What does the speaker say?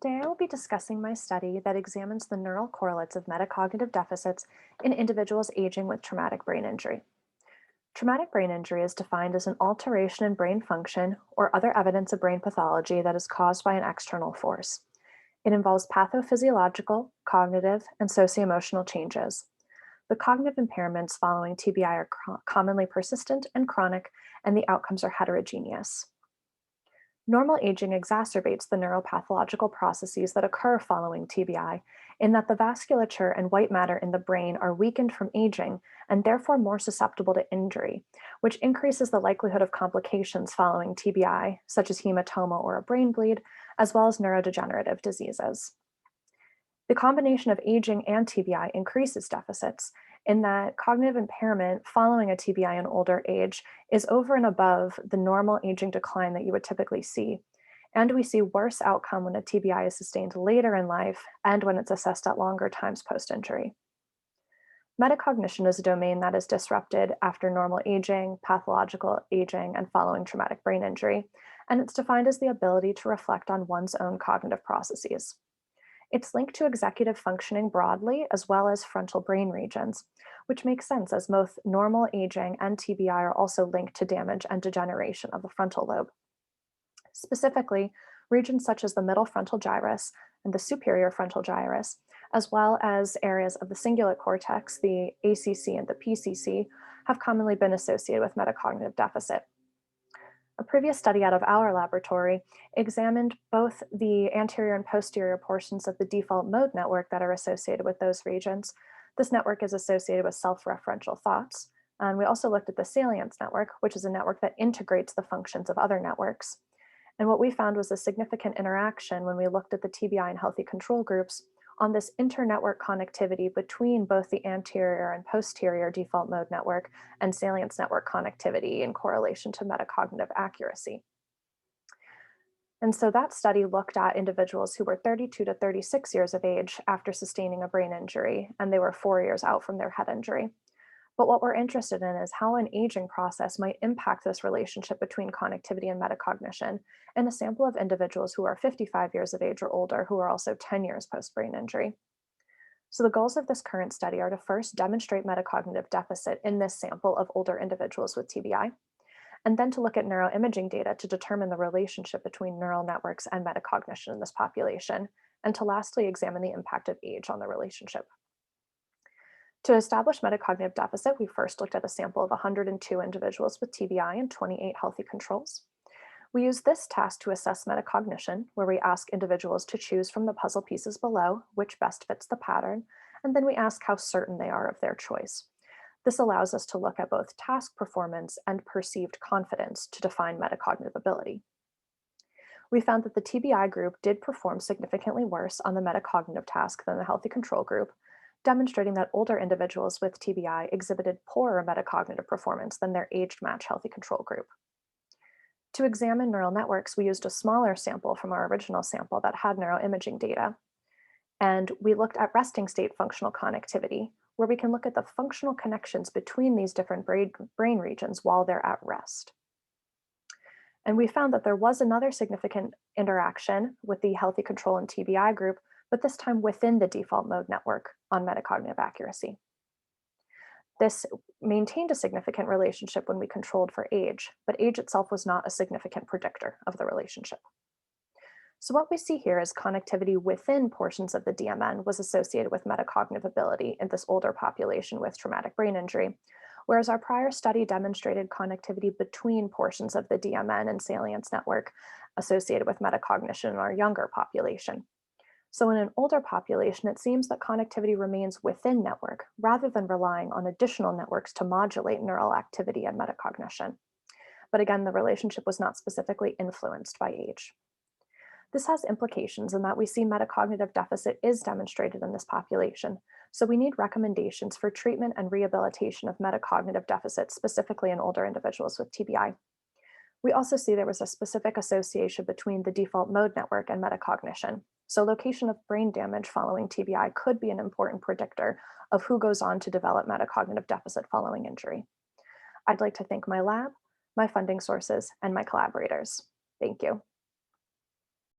Today I will be discussing my study that examines the neural correlates of metacognitive deficits in individuals aging with traumatic brain injury. Traumatic brain injury is defined as an alteration in brain function or other evidence of brain pathology that is caused by an external force. It involves pathophysiological, cognitive, and socioemotional changes. The cognitive impairments following TBI are commonly persistent and chronic, and the outcomes are heterogeneous. Normal aging exacerbates the neuropathological processes that occur following TBI, in that the vasculature and white matter in the brain are weakened from aging and therefore more susceptible to injury, which increases the likelihood of complications following TBI, such as hematoma or a brain bleed, as well as neurodegenerative diseases. The combination of aging and TBI increases deficits, in that cognitive impairment following a TBI in older age is over and above the normal aging decline that you would typically see. And we see worse outcome when a TBI is sustained later in life and when it's assessed at longer times post-injury. Metacognition is a domain that is disrupted after normal aging, pathological aging, and following traumatic brain injury, and it's defined as the ability to reflect on one's own cognitive processes. It's linked to executive functioning broadly, as well as frontal brain regions, which makes sense as both normal aging and TBI are also linked to damage and degeneration of the frontal lobe. Specifically, regions such as the middle frontal gyrus and the superior frontal gyrus, as well as areas of the cingulate cortex, the ACC and the PCC, have commonly been associated with metacognitive deficit. A previous study out of our laboratory examined both the anterior and posterior portions of the default mode network that are associated with those regions. This network is associated with self-referential thoughts. And we also looked at the salience network, which is a network that integrates the functions of other networks. And what we found was a significant interaction when we looked at the TBI and healthy control groups on this internetwork connectivity between both the anterior and posterior default mode network and salience network connectivity in correlation to metacognitive accuracy. And so that study looked at individuals who were 32 to 36 years of age after sustaining a brain injury, and they were 4 years out from their head injury. But what we're interested in is how an aging process might impact this relationship between connectivity and metacognition in a sample of individuals who are 55 years of age or older who are also 10 years post-brain injury. So the goals of this current study are to first demonstrate metacognitive deficit in this sample of older individuals with TBI, and then to look at neuroimaging data to determine the relationship between neural networks and metacognition in this population, and to lastly examine the impact of age on the relationship. To establish metacognitive deficit, we first looked at a sample of 102 individuals with TBI and 28 healthy controls. We used this task to assess metacognition, where we ask individuals to choose from the puzzle pieces below which best fits the pattern, and then we ask how certain they are of their choice. This allows us to look at both task performance and perceived confidence to define metacognitive ability. We found that the TBI group did perform significantly worse on the metacognitive task than the healthy control group, demonstrating that older individuals with TBI exhibited poorer metacognitive performance than their aged match healthy control group. To examine neural networks, we used a smaller sample from our original sample that had neuroimaging data. And we looked at resting state functional connectivity, where we can look at the functional connections between these different brain regions while they're at rest. And we found that there was another significant interaction with the healthy control and TBI group, but this time within the default mode network on metacognitive accuracy. This maintained a significant relationship when we controlled for age, but age itself was not a significant predictor of the relationship. So what we see here is connectivity within portions of the DMN was associated with metacognitive ability in this older population with traumatic brain injury, whereas our prior study demonstrated connectivity between portions of the DMN and salience network associated with metacognition in our younger population. So in an older population, it seems that connectivity remains within network rather than relying on additional networks to modulate neural activity and metacognition. But again, the relationship was not specifically influenced by age. This has implications in that we see metacognitive deficit is demonstrated in this population, so we need recommendations for treatment and rehabilitation of metacognitive deficit, specifically in older individuals with TBI. We also see there was a specific association between the default mode network and metacognition. So location of brain damage following TBI could be an important predictor of who goes on to develop metacognitive deficit following injury. I'd like to thank my lab, my funding sources, and my collaborators. Thank you.